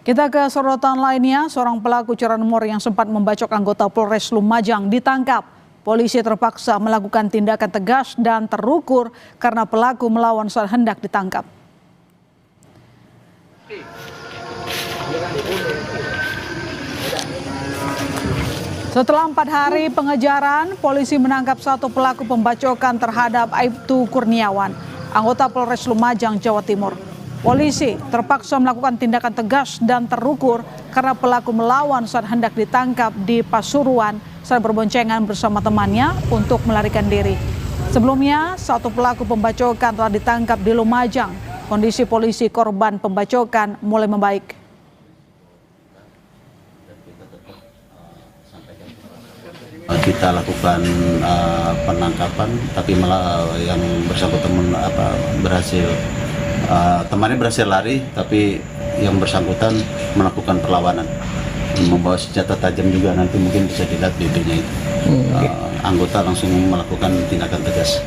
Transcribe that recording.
Kita ke sorotan lainnya, seorang pelaku curanmor yang sempat membacok anggota Polres Lumajang ditangkap. Polisi terpaksa melakukan tindakan tegas dan terukur karena pelaku melawan saat hendak ditangkap. Setelah 4 hari pengejaran, polisi menangkap satu pelaku pembacokan terhadap Aibtu Kurniawan, anggota Polres Lumajang, Jawa Timur. Polisi terpaksa melakukan tindakan tegas dan terukur karena pelaku melawan saat hendak ditangkap di Pasuruan saat berboncengan bersama temannya untuk melarikan diri. Sebelumnya, satu pelaku pembacokan telah ditangkap di Lumajang. Kondisi polisi korban pembacokan mulai membaik. Kita lakukan penangkapan, tapi malah yang bersangkutan berhasil. Temannya berhasil lari, tapi yang bersangkutan melakukan perlawanan, membawa senjata tajam juga, nanti mungkin bisa dilihat videonya itu. Anggota langsung melakukan tindakan tegas.